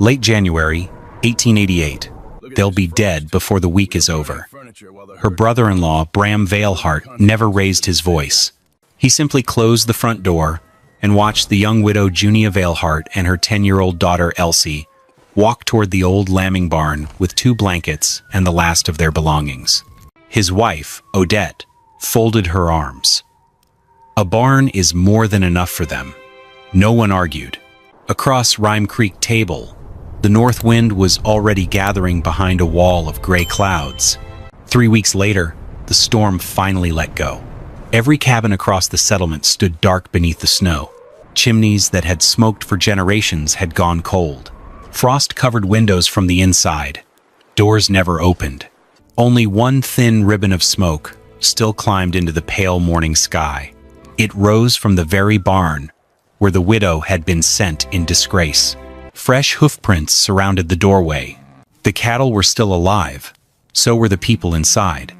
Late January, 1888. They'll be dead before the week is over. Her brother-in-law, Bram Veilhart, never raised his voice. He simply closed the front door and watched the young widow Junia Veilhart and her 10-year-old daughter Elsie walk toward the old lambing barn with 2 blankets and the last of their belongings. His wife, Odette, folded her arms. A barn is more than enough for them. No one argued. Across Rime Creek Table, the north wind was already gathering behind a wall of gray clouds. 3 weeks later, the storm finally let go. Every cabin across the settlement stood dark beneath the snow. Chimneys that had smoked for generations had gone cold. Frost covered windows from the inside. Doors never opened. Only one thin ribbon of smoke still climbed into the pale morning sky. It rose from the very barn where the widow had been sent in disgrace. Fresh hoofprints surrounded the doorway. The cattle were still alive. So were the people inside.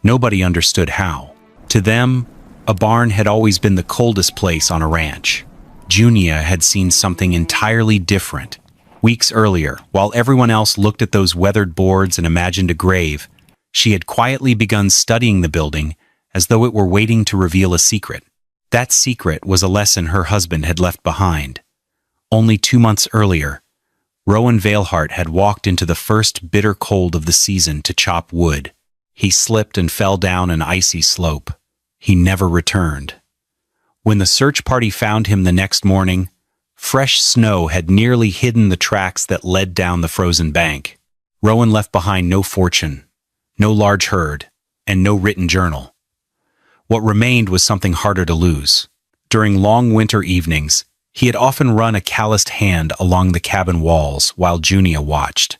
Nobody understood how. To them, a barn had always been the coldest place on a ranch. Junia had seen something entirely different. Weeks earlier, while everyone else looked at those weathered boards and imagined a grave, she had quietly begun studying the building as though it were waiting to reveal a secret. That secret was a lesson her husband had left behind. Only 2 months earlier, Rowan Veilhart had walked into the first bitter cold of the season to chop wood. He slipped and fell down an icy slope. He never returned. When the search party found him the next morning, fresh snow had nearly hidden the tracks that led down the frozen bank. Rowan left behind no fortune, no large herd, and no written journal. What remained was something harder to lose. During long winter evenings, he had often run a calloused hand along the cabin walls while Junia watched.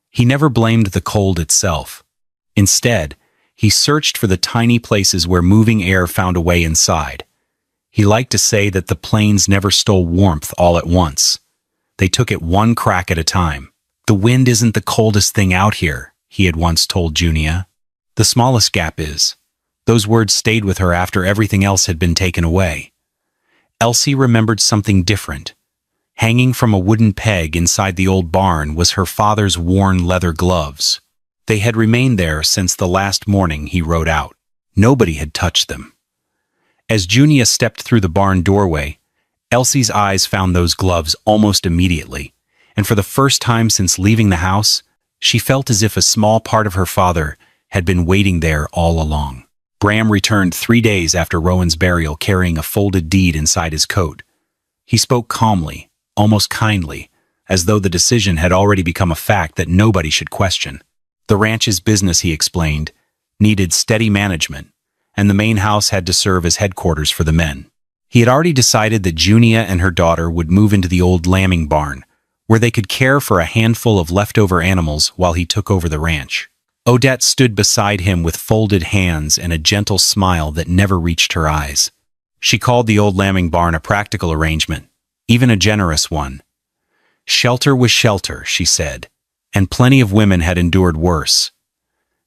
He never blamed the cold itself. Instead, he searched for the tiny places where moving air found a way inside. He liked to say that the plains never stole warmth all at once. They took it one crack at a time. "The wind isn't the coldest thing out here," he had once told Junia. "The smallest gap is." Those words stayed with her after everything else had been taken away. Elsie remembered something different. Hanging from a wooden peg inside the old barn was her father's worn leather gloves. They had remained there since the last morning he rode out. Nobody had touched them. As Junia stepped through the barn doorway, Elsie's eyes found those gloves almost immediately, and for the first time since leaving the house, she felt as if a small part of her father had been waiting there all along. Bram returned 3 days after Rowan's burial carrying a folded deed inside his coat. He spoke calmly, almost kindly, as though the decision had already become a fact that nobody should question. The ranch's business, he explained, needed steady management, and the main house had to serve as headquarters for the men. He had already decided that Junia and her daughter would move into the old lambing barn, where they could care for a handful of leftover animals while he took over the ranch. Odette stood beside him with folded hands and a gentle smile that never reached her eyes. She called the old lambing barn a practical arrangement, even a generous one. Shelter was shelter, she said, and plenty of women had endured worse.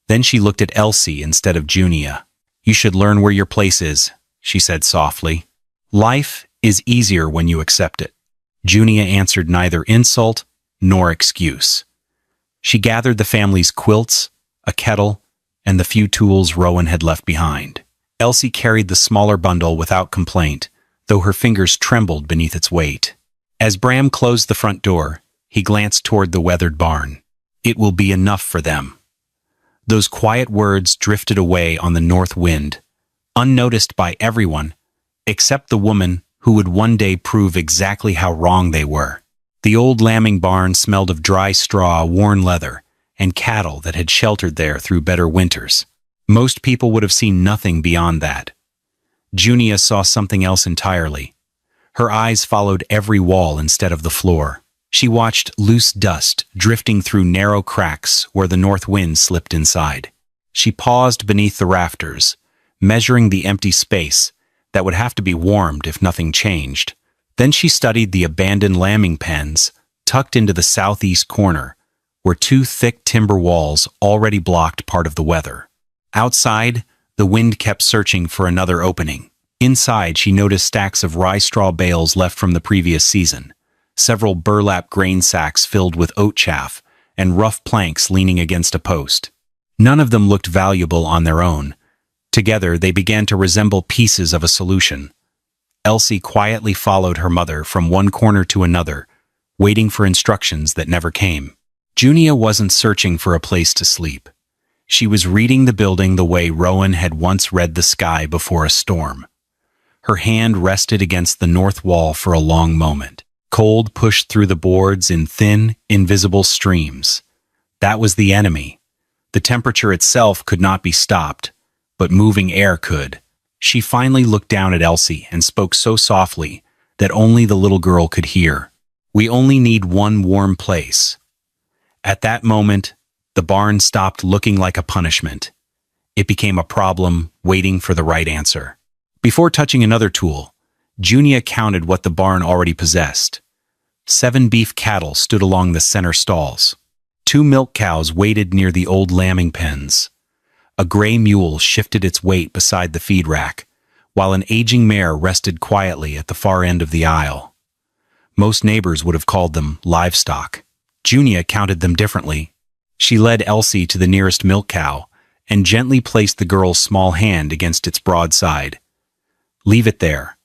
Then she looked at Elsie instead of Junia. "You should learn where your place is," she said softly. "Life is easier when you accept it." Junia answered neither insult nor excuse. She gathered the family's quilts, a kettle, and the few tools Rowan had left behind. Elsie carried the smaller bundle without complaint, though her fingers trembled beneath its weight. As Bram closed the front door, he glanced toward the weathered barn. "It will be enough for them." Those quiet words drifted away on the north wind, unnoticed by everyone, except the woman who would one day prove exactly how wrong they were. The old lambing barn smelled of dry straw, worn leather, and cattle that had sheltered there through better winters. Most people would have seen nothing beyond that. Junia saw something else entirely. Her eyes followed every wall instead of the floor. She watched loose dust drifting through narrow cracks where the north wind slipped inside. She paused beneath the rafters, measuring the empty space that would have to be warmed if nothing changed. Then she studied the abandoned lambing pens tucked into the southeast corner, where 2 thick timber walls already blocked part of the weather. Outside, the wind kept searching for another opening. Inside, she noticed stacks of rye straw bales left from the previous season, several burlap grain sacks filled with oat chaff, and rough planks leaning against a post. None of them looked valuable on their own. Together, they began to resemble pieces of a solution. Elsie quietly followed her mother from one corner to another, waiting for instructions that never came. Junia wasn't searching for a place to sleep. She was reading the building the way Rowan had once read the sky before a storm. Her hand rested against the north wall for a long moment. Cold pushed through the boards in thin, invisible streams. That was the enemy. The temperature itself could not be stopped, but moving air could. She finally looked down at Elsie and spoke so softly that only the little girl could hear. "We only need one warm place." At that moment, the barn stopped looking like a punishment. It became a problem waiting for the right answer. Before touching another tool, Junia counted what the barn already possessed. 7 beef cattle stood along the center stalls. 2 milk cows waited near the old lambing pens. A gray mule shifted its weight beside the feed rack, while an aging mare rested quietly at the far end of the aisle. Most neighbors would have called them livestock. Junia counted them differently. She led Elsie to the nearest milk cow and gently placed the girl's small hand against its broad side. "Leave it there."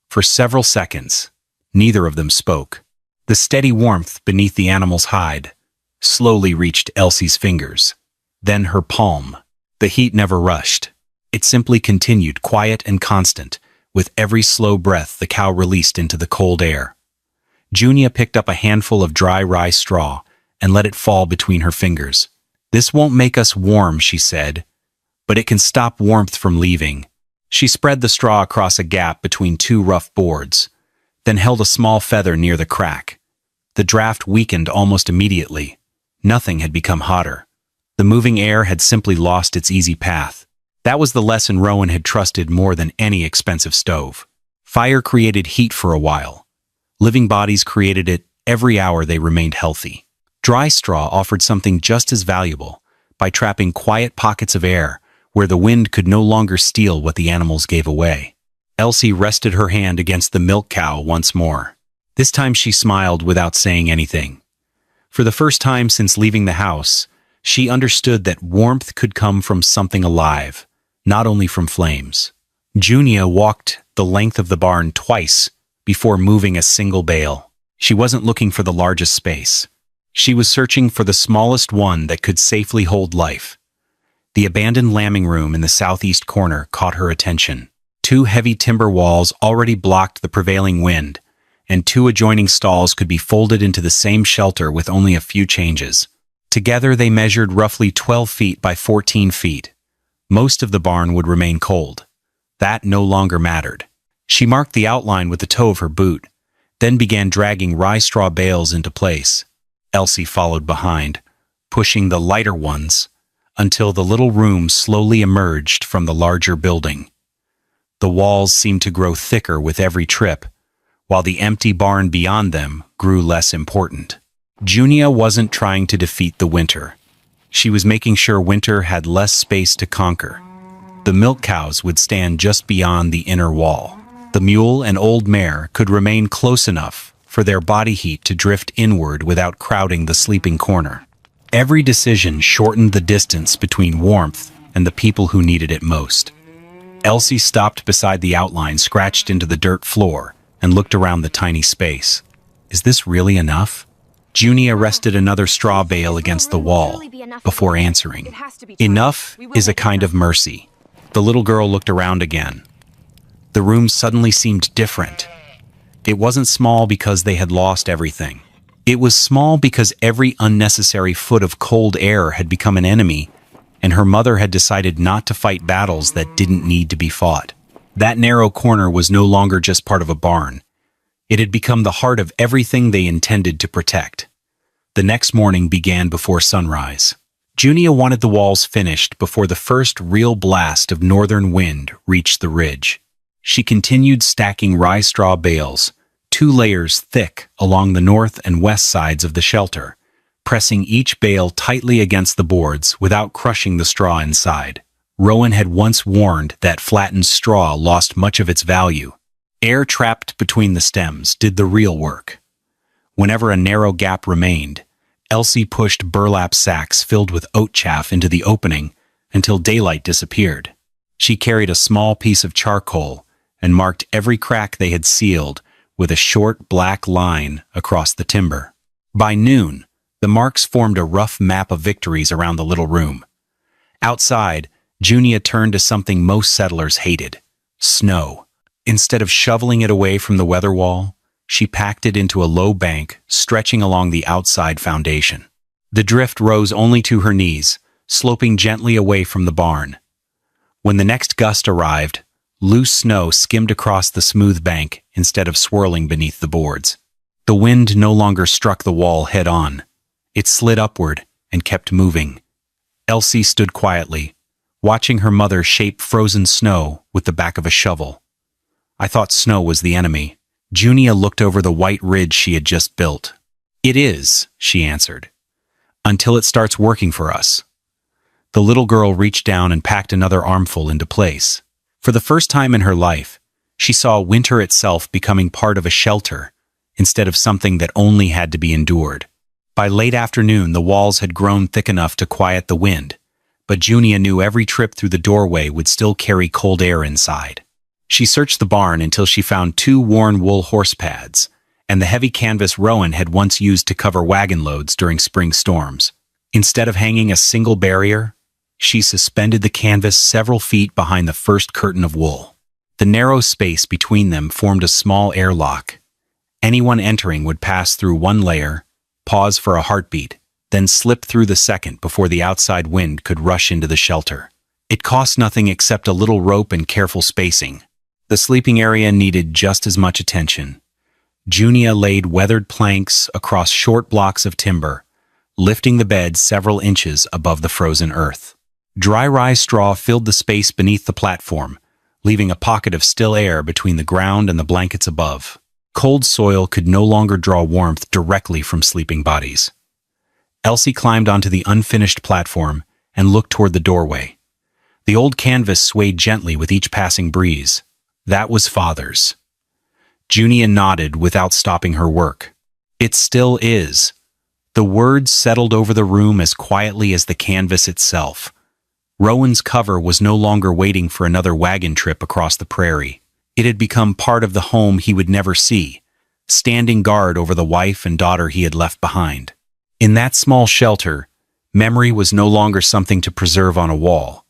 For several seconds, neither of them spoke. The steady warmth beneath the animal's hide slowly reached Elsie's fingers, then her palm. The heat never rushed. It simply continued, quiet and constant, with every slow breath the cow released into the cold air. Junia picked up a handful of dry rye straw and let it fall between her fingers. "This won't make us warm," she said, "but it can stop warmth from leaving." She spread the straw across a gap between 2 rough boards, then held a small feather near the crack. The draft weakened almost immediately. Nothing had become hotter. The moving air had simply lost its easy path. That was the lesson Rowan had trusted more than any expensive stove. Fire created heat for a while. Living bodies created it every hour they remained healthy. Dry straw offered something just as valuable by trapping quiet pockets of air where the wind could no longer steal what the animals gave away. Elsie rested her hand against the milk cow once more. This time she smiled without saying anything. For the first time since leaving the house, she understood that warmth could come from something alive, not only from flames. Junia walked the length of the barn twice before moving a single bale. She wasn't looking for the largest space. She was searching for the smallest one that could safely hold life. The abandoned lambing room in the southeast corner caught her attention. 2 heavy timber walls already blocked the prevailing wind, and 2 adjoining stalls could be folded into the same shelter with only a few changes. Together they measured roughly 12 feet by 14 feet. Most of the barn would remain cold. That no longer mattered. She marked the outline with the toe of her boot, then began dragging rye straw bales into place. Elsie followed behind, pushing the lighter ones until the little room slowly emerged from the larger building. The walls seemed to grow thicker with every trip, while the empty barn beyond them grew less important. Junia wasn't trying to defeat the winter. She was making sure winter had less space to conquer. The milk cows would stand just beyond the inner wall. The mule and old mare could remain close enough for their body heat to drift inward without crowding the sleeping corner. Every decision shortened the distance between warmth and the people who needed it most. Elsie stopped beside the outline scratched into the dirt floor and looked around the tiny space. Is this really enough? Junia rested another straw bale against the wall before answering. Enough is a kind of mercy. The little girl looked around again. The room suddenly seemed different. It wasn't small because they had lost everything. It was small because every unnecessary foot of cold air had become an enemy, and her mother had decided not to fight battles that didn't need to be fought. That narrow corner was no longer just part of a barn. It had become the heart of everything they intended to protect. The next morning began before sunrise. Junia wanted the walls finished before the first real blast of northern wind reached the ridge. She continued stacking rye straw bales, 2 layers thick along the north and west sides of the shelter, pressing each bale tightly against the boards without crushing the straw inside. Rowan had once warned that flattened straw lost much of its value. Air trapped between the stems did the real work. Whenever a narrow gap remained, Elsie pushed burlap sacks filled with oat chaff into the opening until daylight disappeared. She carried a small piece of charcoal and marked every crack they had sealed with a short black line across the timber. By noon, the marks formed a rough map of victories around the little room. Outside, Junia turned to something most settlers hated: snow. Instead of shoveling it away from the weather wall, she packed it into a low bank stretching along the outside foundation. The drift rose only to her knees, sloping gently away from the barn. When the next gust arrived, loose snow skimmed across the smooth bank instead of swirling beneath the boards. The wind no longer struck the wall head-on. It slid upward and kept moving. Elsie stood quietly, watching her mother shape frozen snow with the back of a shovel. "I thought snow was the enemy." Junia looked over the white ridge she had just built. "It is," she answered, "until it starts working for us." The little girl reached down and packed another armful into place. For the first time in her life, she saw winter itself becoming part of a shelter instead of something that only had to be endured. By late afternoon, the walls had grown thick enough to quiet the wind, but Junia knew every trip through the doorway would still carry cold air inside. She searched the barn until she found 2 worn wool horse pads and the heavy canvas Rowan had once used to cover wagon loads during spring storms. Instead of hanging a single barrier, she suspended the canvas several feet behind the first curtain of wool. The narrow space between them formed a small airlock. Anyone entering would pass through one layer, pause for a heartbeat, then slip through the second before the outside wind could rush into the shelter. It cost nothing except a little rope and careful spacing. The sleeping area needed just as much attention. Junia laid weathered planks across short blocks of timber, lifting the bed several inches above the frozen earth. Dry rye straw filled the space beneath the platform, leaving a pocket of still air between the ground and the blankets above. Cold soil could no longer draw warmth directly from sleeping bodies. Elsie climbed onto the unfinished platform and looked toward the doorway. The old canvas swayed gently with each passing breeze. That was Father's. Junia nodded without stopping her work. "It still is." The words settled over the room as quietly as the canvas itself. Rowan's cover was no longer waiting for another wagon trip across the prairie. It had become part of the home he would never see, standing guard over the wife and daughter he had left behind. In that small shelter, memory was no longer something to preserve on a wall.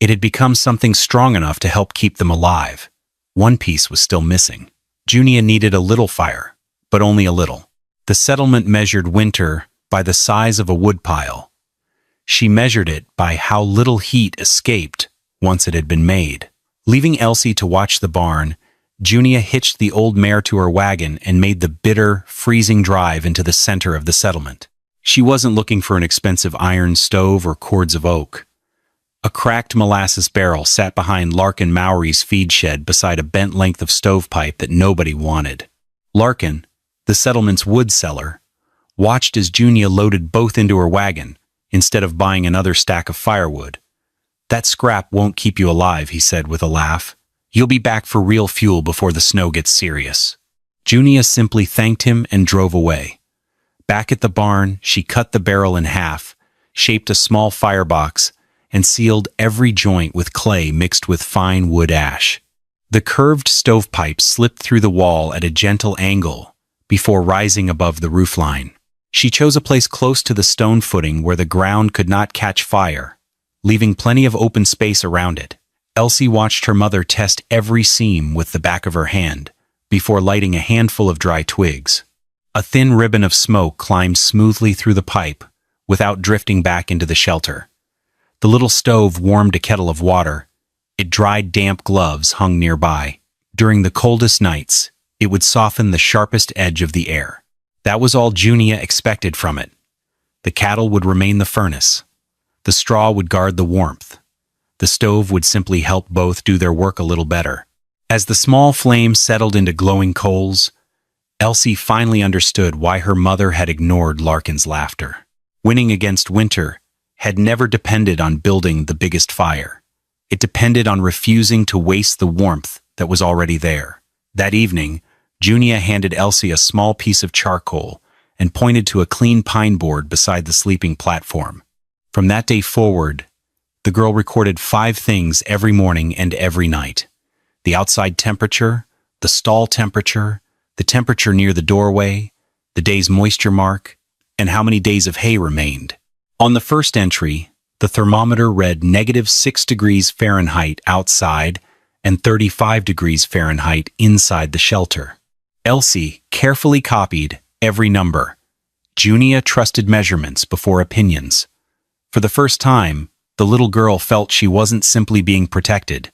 It had become something strong enough to help keep them alive. One piece was still missing. Junia needed a little fire, but only a little. The settlement measured winter by the size of a woodpile. She measured it by how little heat escaped once it had been made. Leaving Elsie to watch the barn, Junia hitched the old mare to her wagon and made the bitter, freezing drive into the center of the settlement. She wasn't looking for an expensive iron stove or cords of oak. A cracked molasses barrel sat behind Larkin Mowry's feed shed beside a bent length of stovepipe that nobody wanted. Larkin, the settlement's wood seller, watched as Junia loaded both into her wagon instead of buying another stack of firewood. "That scrap won't keep you alive," he said with a laugh. "You'll be back for real fuel before the snow gets serious." Junia simply thanked him and drove away. Back at the barn, she cut the barrel in half, shaped a small firebox, and sealed every joint with clay mixed with fine wood ash. The curved stovepipe slipped through the wall at a gentle angle before rising above the roofline. She chose a place close to the stone footing where the ground could not catch fire, leaving plenty of open space around it. Elsie watched her mother test every seam with the back of her hand before lighting a handful of dry twigs. A thin ribbon of smoke climbed smoothly through the pipe without drifting back into the shelter. The little stove warmed a kettle of water. It dried damp gloves hung nearby. During the coldest nights, it would soften the sharpest edge of the air. That was all Junia expected from it. The cattle would remain the furnace. The straw would guard the warmth. The stove would simply help both do their work a little better. As the small flame settled into glowing coals, Elsie finally understood why her mother had ignored Larkin's laughter. Winning against winter had never depended on building the biggest fire. It depended on refusing to waste the warmth that was already there. That evening, Junia handed Elsie a small piece of charcoal and pointed to a clean pine board beside the sleeping platform. From that day forward, the girl recorded 5 things every morning and every night: the outside temperature, the stall temperature, the temperature near the doorway, the day's moisture mark, and how many days of hay remained. On the first entry, the thermometer read -6 degrees Fahrenheit outside and 35 degrees Fahrenheit inside the shelter. Elsie carefully copied every number. Junia trusted measurements before opinions. For the first time, the little girl felt she wasn't simply being protected.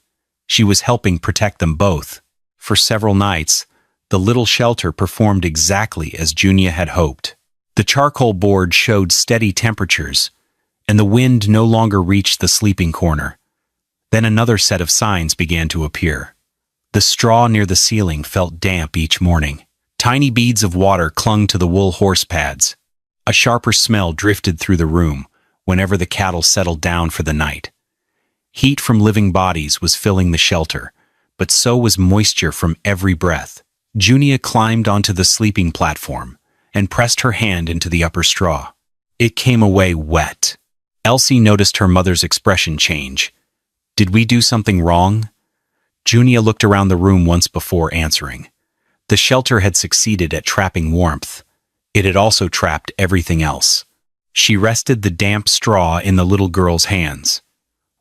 She was helping protect them both. For several nights, the little shelter performed exactly as Junia had hoped. The charcoal board showed steady temperatures, and the wind no longer reached the sleeping corner. Then another set of signs began to appear. The straw near the ceiling felt damp each morning. Tiny beads of water clung to the wool horse pads. A sharper smell drifted through the room whenever the cattle settled down for the night. Heat from living bodies was filling the shelter, but so was moisture from every breath. Junia climbed onto the sleeping platform and pressed her hand into the upper straw. It came away wet. Elsie noticed her mother's expression change. "Did we do something wrong?" Junia looked around the room once before answering. The shelter had succeeded at trapping warmth. It had also trapped everything else. She rested the damp straw in the little girl's hands.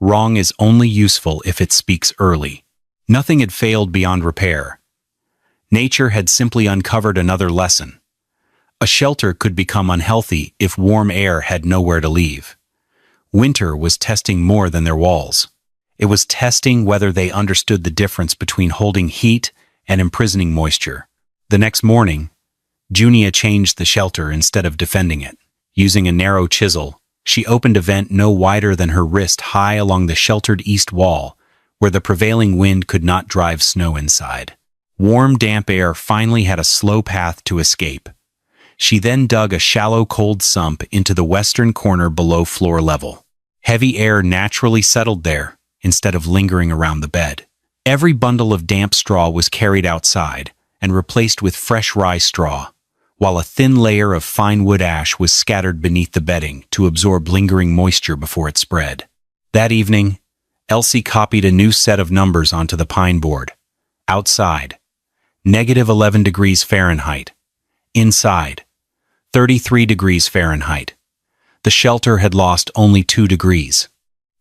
Wrong is only useful if it speaks early. Nothing had failed beyond repair. Nature had simply uncovered another lesson. A shelter could become unhealthy if warm air had nowhere to leave. Winter was testing more than their walls. It was testing whether they understood the difference between holding heat and imprisoning moisture. The next morning, Junia changed the shelter instead of defending it. Using a narrow chisel, she opened a vent no wider than her wrist high along the sheltered east wall, where the prevailing wind could not drive snow inside. Warm, damp air finally had a slow path to escape. She then dug a shallow, cold sump into the western corner below floor level. Heavy air naturally settled there instead of lingering around the bed. Every bundle of damp straw was carried outside and replaced with fresh rye straw, while a thin layer of fine wood ash was scattered beneath the bedding to absorb lingering moisture before it spread. That evening, Elsie copied a new set of numbers onto the pine board. Outside, -11 degrees Fahrenheit. Inside, 33 degrees Fahrenheit. The shelter had lost only 2 degrees.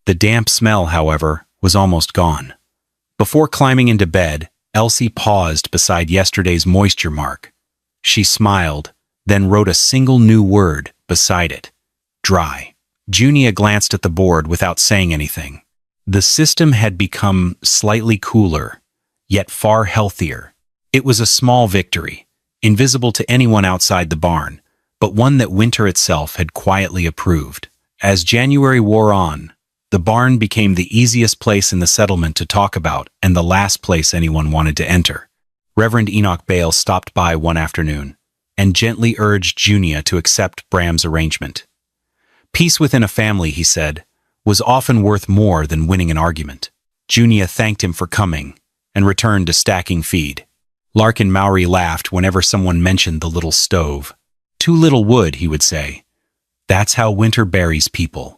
The damp smell, however, was almost gone. Before climbing into bed, Elsie paused beside yesterday's moisture mark. She smiled, then wrote a single new word beside it: dry. Junia glanced at the board without saying anything. The system had become slightly cooler, yet far healthier. It was a small victory, invisible to anyone outside the barn, but one that winter itself had quietly approved. As January wore on, the barn became the easiest place in the settlement to talk about and the last place anyone wanted to enter. Reverend Enoch Bale stopped by one afternoon and gently urged Junia to accept Bram's arrangement. Peace within a family, he said, was often worth more than winning an argument. Junia thanked him for coming and returned to stacking feed. Larkin Mowry laughed whenever someone mentioned the little stove. "Too little wood," he would say. "That's how winter buries people."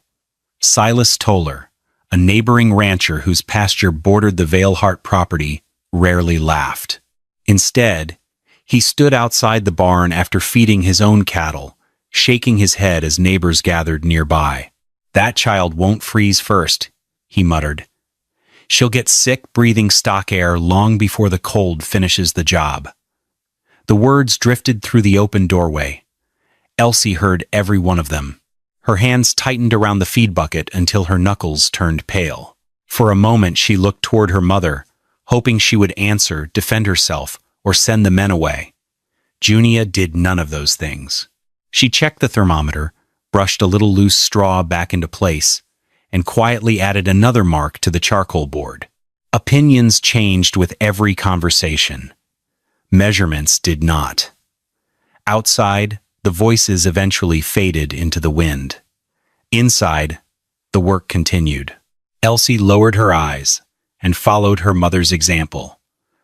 Silas Toller, a neighboring rancher whose pasture bordered the Valehart property, rarely laughed. Instead, he stood outside the barn after feeding his own cattle, shaking his head as neighbors gathered nearby. "That child won't freeze first," he muttered. "She'll get sick breathing stock air long before the cold finishes the job." The words drifted through the open doorway. Elsie heard every one of them. Her hands tightened around the feed bucket until her knuckles turned pale. For a moment she looked toward her mother, hoping she would answer, defend herself, or send the men away. Junia did none of those things. She checked the thermometer, brushed a little loose straw back into place, and quietly added another mark to the charcoal board. Opinions changed with every conversation. Measurements did not. Outside, the voices eventually faded into the wind. Inside, the work continued. Elsie lowered her eyes and followed her mother's example.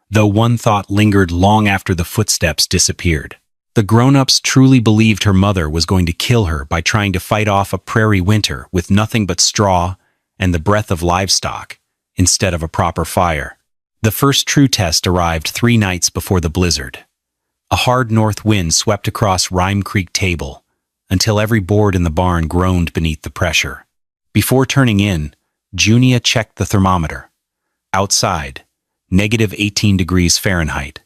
though one thought lingered long after the footsteps disappeared. The grown-ups truly believed her mother was going to kill her by trying to fight off a prairie winter with nothing but straw and the breath of livestock, instead of a proper fire. The first true test arrived 3 nights before the blizzard. A hard north wind swept across Rime Creek Table, until every board in the barn groaned beneath the pressure. Before turning in, Junia checked the thermometer. Outside, -18 degrees Fahrenheit.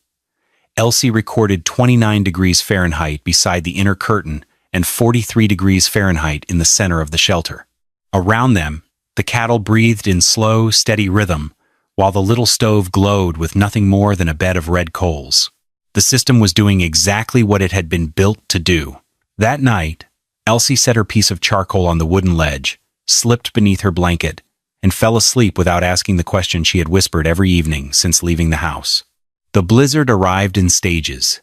Elsie recorded 29 degrees Fahrenheit beside the inner curtain and 43 degrees Fahrenheit in the center of the shelter. Around them, the cattle breathed in slow, steady rhythm, while the little stove glowed with nothing more than a bed of red coals. The system was doing exactly what it had been built to do. That night, Elsie set her piece of charcoal on the wooden ledge, slipped beneath her blanket, and fell asleep without asking the question she had whispered every evening since leaving the house. The blizzard arrived in stages,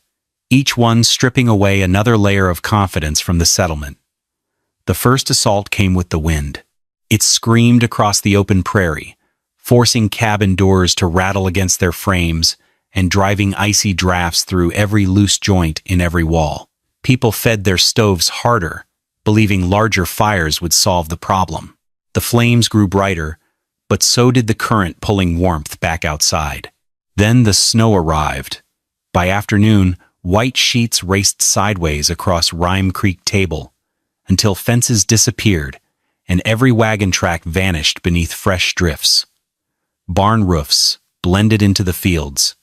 each one stripping away another layer of confidence from the settlement. The first assault came with the wind. It screamed across the open prairie, forcing cabin doors to rattle against their frames and driving icy drafts through every loose joint in every wall. People fed their stoves harder, believing larger fires would solve the problem. The flames grew brighter, but so did the current pulling warmth back outside. Then the snow arrived. By afternoon, white sheets raced sideways across Rime Creek Table, until fences disappeared and every wagon track vanished beneath fresh drifts. Barn roofs blended into the fields.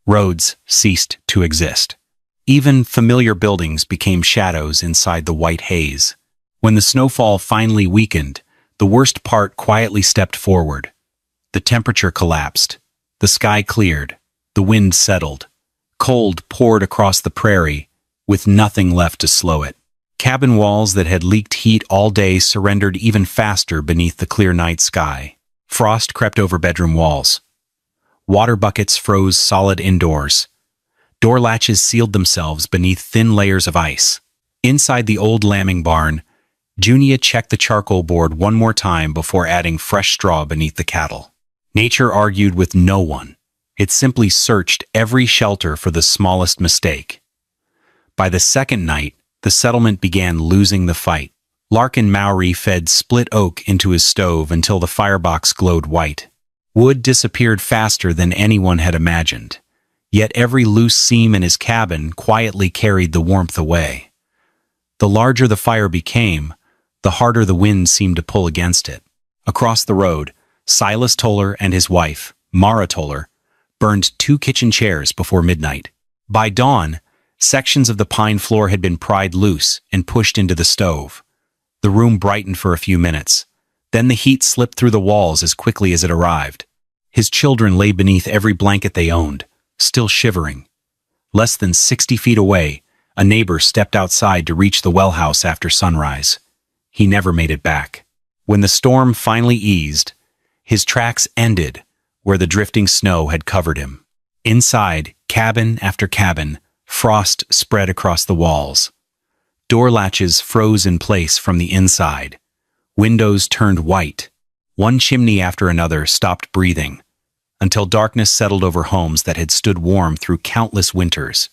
Roads ceased to exist. Even familiar buildings became shadows inside the white haze. When the snowfall finally weakened, the worst part quietly stepped forward. The temperature collapsed. The sky cleared. The wind settled. Cold poured across the prairie, with nothing left to slow it. Cabin walls that had leaked heat all day surrendered even faster beneath the clear night sky. Frost crept over bedroom walls. Water buckets froze solid indoors. Door latches sealed themselves beneath thin layers of ice. Inside the old lambing barn, Junia checked the charcoal board one more time before adding fresh straw beneath the cattle. Nature argued with no one. It simply searched every shelter for the smallest mistake. By the second night, the settlement began losing the fight. Larkin Mowry fed split oak into his stove until the firebox glowed white. Wood disappeared faster than anyone had imagined, yet every loose seam in his cabin quietly carried the warmth away. The larger the fire became, the harder the wind seemed to pull against it. Across the road, Silas Toller and his wife, Mara Toller, burned 2 kitchen chairs before midnight. By dawn, sections of the pine floor had been pried loose and pushed into the stove. The room brightened for a few minutes. Then the heat slipped through the walls as quickly as it arrived. His children lay beneath every blanket they owned, still shivering. Less than 60 feet away, a neighbor stepped outside to reach the well house after sunrise. He never made it back. When the storm finally eased, his tracks ended where the drifting snow had covered him. Inside, cabin after cabin, frost spread across the walls. Door latches froze in place from the inside. Windows turned white. One chimney after another stopped breathing, until darkness settled over homes that had stood warm through countless winters.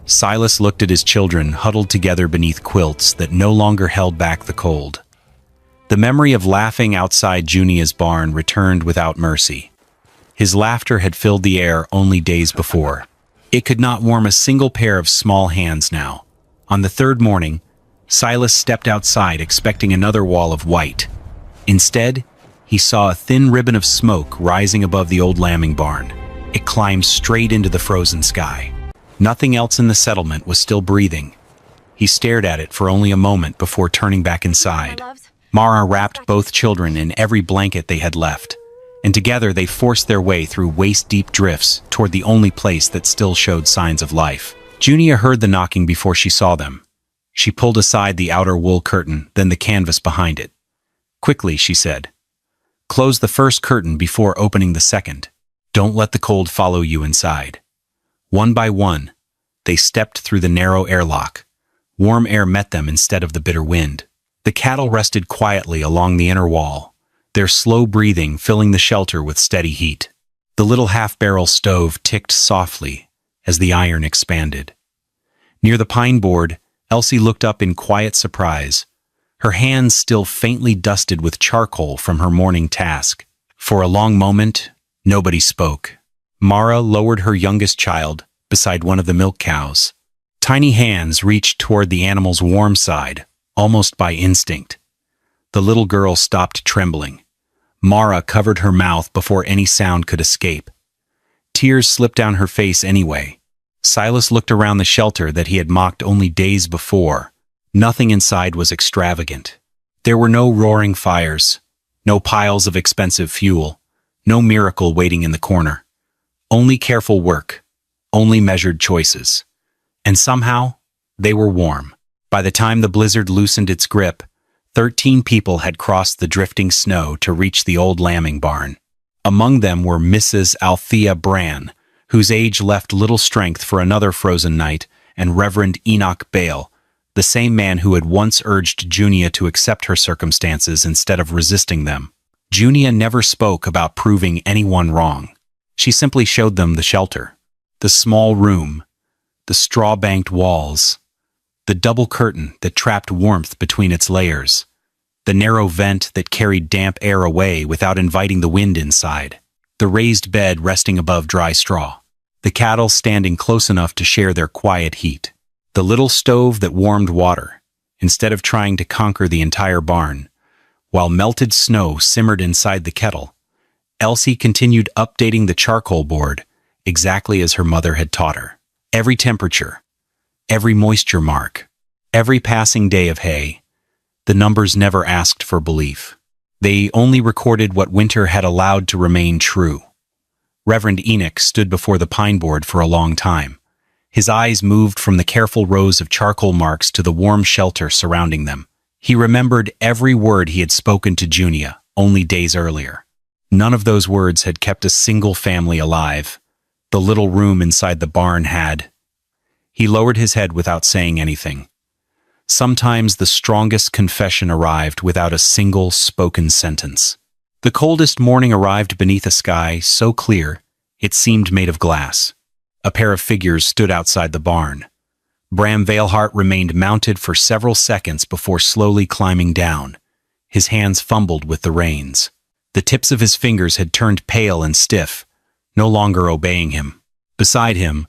Silas looked at his children huddled together beneath quilts that no longer held back the cold. The memory of laughing outside Junia's barn returned without mercy. His laughter had filled the air only days before. It could not warm a single pair of small hands now. On the third morning, Silas stepped outside expecting another wall of white. Instead, he saw a thin ribbon of smoke rising above the old lambing barn. It climbed straight into the frozen sky. Nothing else in the settlement was still breathing. He stared at it for only a moment before turning back inside. Mara wrapped both children in every blanket they had left, and together they forced their way through waist-deep drifts toward the only place that still showed signs of life. Junia heard the knocking before she saw them. She pulled aside the outer wool curtain, then the canvas behind it. "Quickly," she said. "Close the first curtain before opening the second. Don't let the cold follow you inside." One by one, they stepped through the narrow airlock. Warm air met them instead of the bitter wind. The cattle rested quietly along the inner wall, their slow breathing filling the shelter with steady heat. The little half-barrel stove ticked softly as the iron expanded. Near the pine board, Elsie looked up in quiet surprise, her hands still faintly dusted with charcoal from her morning task. For a long moment, nobody spoke. Mara lowered her youngest child beside one of the milk cows. Tiny hands reached toward the animal's warm side, almost by instinct. The little girl stopped trembling. Mara covered her mouth before any sound could escape. Tears slipped down her face anyway. Silas looked around the shelter that he had mocked only days before. Nothing inside was extravagant. There were no roaring fires, no piles of expensive fuel, no miracle waiting in the corner. Only careful work, only measured choices. And somehow, they were warm. By the time the blizzard loosened its grip, 13 people had crossed the drifting snow to reach the old lambing barn. Among them were Mrs. Althea Bran, whose age left little strength for another frozen night, and Reverend Enoch Bale, the same man who had once urged Junia to accept her circumstances instead of resisting them. Junia never spoke about proving anyone wrong. She simply showed them the shelter, the small room, the straw-banked walls, the double curtain that trapped warmth between its layers, the narrow vent that carried damp air away without inviting the wind inside, the raised bed resting above dry straw, the cattle standing close enough to share their quiet heat, the little stove that warmed water, instead of trying to conquer the entire barn. While melted snow simmered inside the kettle, Elsie continued updating the charcoal board exactly as her mother had taught her. Every temperature, every moisture mark, every passing day of hay. The numbers never asked for belief. They only recorded what winter had allowed to remain true. Reverend Enoch stood before the pine board for a long time. His eyes moved from the careful rows of charcoal marks to the warm shelter surrounding them. He remembered every word he had spoken to Junia only days earlier. None of those words had kept a single family alive. The little room inside the barn had. He lowered his head without saying anything. Sometimes the strongest confession arrived without a single spoken sentence. The coldest morning arrived beneath a sky so clear it seemed made of glass. A pair of figures stood outside the barn. Bram Veilhart remained mounted for several seconds before slowly climbing down. His hands fumbled with the reins. The tips of his fingers had turned pale and stiff, no longer obeying him. Beside him,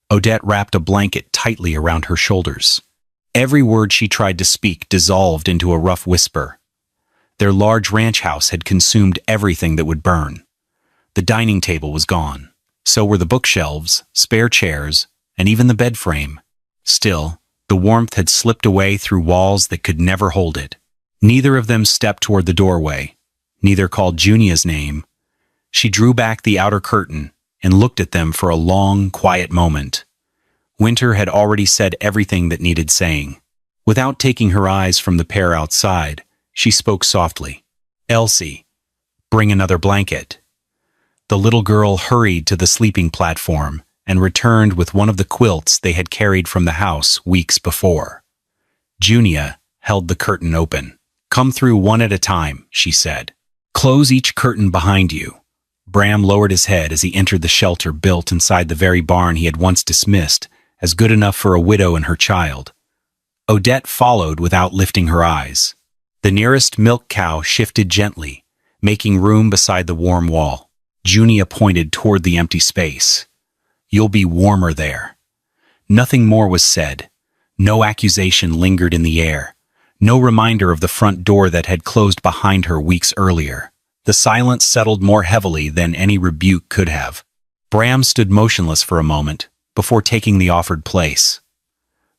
Odette wrapped a blanket tightly around her shoulders. Every word she tried to speak dissolved into a rough whisper. Their large ranch house had consumed everything that would burn. The dining table was gone. So were the bookshelves, spare chairs, and even the bed frame. Still, the warmth had slipped away through walls that could never hold it. Neither of them stepped toward the doorway. Neither called Junia's name. She drew back the outer curtain and looked at them for a long, quiet moment. Winter had already said everything that needed saying. Without taking her eyes from the pair outside, she spoke softly. "Elsie, bring another blanket." The little girl hurried to the sleeping platform and returned with one of the quilts they had carried from the house weeks before. Junia held the curtain open. "Come through one at a time," she said. "Close each curtain behind you." Bram lowered his head as he entered the shelter built inside the very barn he had once dismissed as good enough for a widow and her child. Odette followed without lifting her eyes. The nearest milk cow shifted gently, making room beside the warm wall. Junia pointed toward the empty space. "You'll be warmer there." Nothing more was said. No accusation lingered in the air. No reminder of the front door that had closed behind her weeks earlier. The silence settled more heavily than any rebuke could have. Bram stood motionless for a moment before taking the offered place.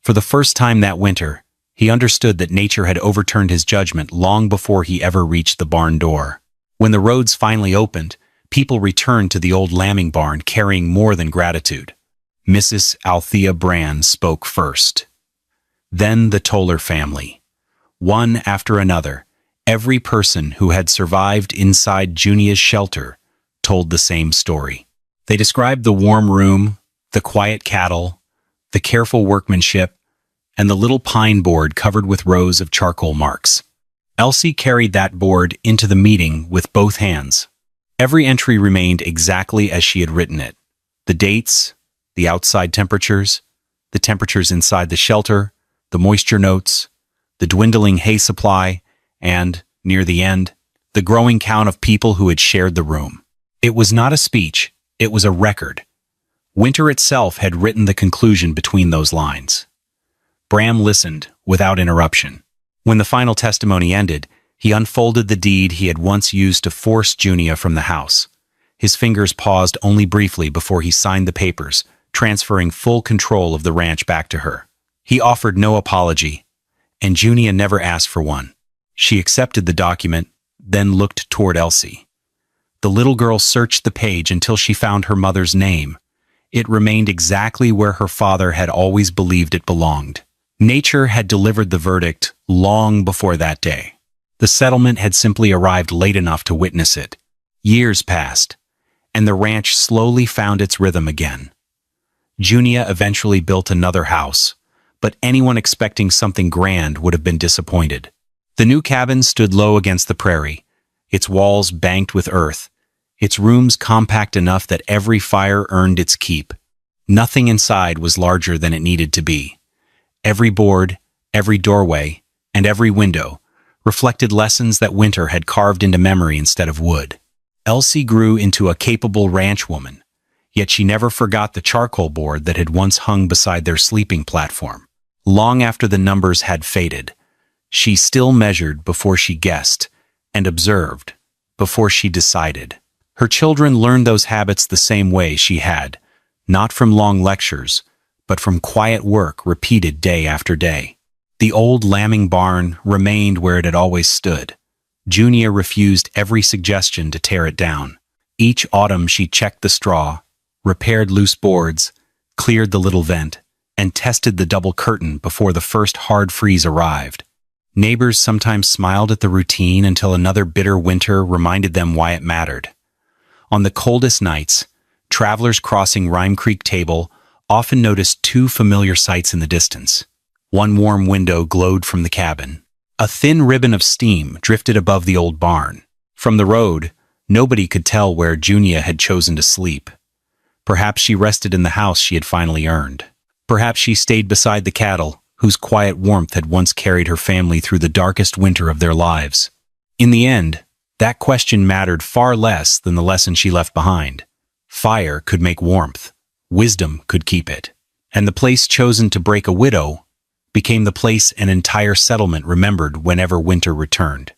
For the first time that winter, he understood that nature had overturned his judgment long before he ever reached the barn door. When the roads finally opened, people returned to the old lambing barn carrying more than gratitude. Mrs. Althea Bran spoke first. Then the Toller family. One after another, every person who had survived inside Junia's shelter told the same story. They described the warm room, the quiet cattle, the careful workmanship, and the little pine board covered with rows of charcoal marks. Elsie carried that board into the meeting with both hands. Every entry remained exactly as she had written it. The dates, the outside temperatures, the temperatures inside the shelter, the moisture notes, the dwindling hay supply, and, near the end, the growing count of people who had shared the room. It was not a speech, it was a record. Winter itself had written the conclusion between those lines. Bram listened, without interruption. When the final testimony ended, he unfolded the deed he had once used to force Junia from the house. His fingers paused only briefly before he signed the papers, transferring full control of the ranch back to her. He offered no apology, and Junia never asked for one. She accepted the document, then looked toward Elsie. The little girl searched the page until she found her mother's name. It remained exactly where her father had always believed it belonged. Nature had delivered the verdict long before that day. The settlement had simply arrived late enough to witness it. Years passed, and the ranch slowly found its rhythm again. Junia eventually built another house, but anyone expecting something grand would have been disappointed. The new cabin stood low against the prairie, its walls banked with earth, its rooms compact enough that every fire earned its keep. Nothing inside was larger than it needed to be. Every board, every doorway, and every window reflected lessons that winter had carved into memory instead of wood. Elsie grew into a capable ranch woman, yet she never forgot the charcoal board that had once hung beside their sleeping platform. Long after the numbers had faded, she still measured before she guessed, and observed before she decided. Her children learned those habits the same way she had, not from long lectures, but from quiet work repeated day after day. The old lambing barn remained where it had always stood. Junia refused every suggestion to tear it down. Each autumn she checked the straw, repaired loose boards, cleared the little vent, and tested the double curtain before the first hard freeze arrived. Neighbors sometimes smiled at the routine until another bitter winter reminded them why it mattered. On the coldest nights, travelers crossing Rime Creek Table often noticed two familiar sights in the distance. One warm window glowed from the cabin. A thin ribbon of steam drifted above the old barn. From the road, nobody could tell where Junia had chosen to sleep. Perhaps she rested in the house she had finally earned. Perhaps she stayed beside the cattle, whose quiet warmth had once carried her family through the darkest winter of their lives. In the end, that question mattered far less than the lesson she left behind. Fire could make warmth. Wisdom could keep it. And the place chosen to break a widow became the place an entire settlement remembered whenever winter returned.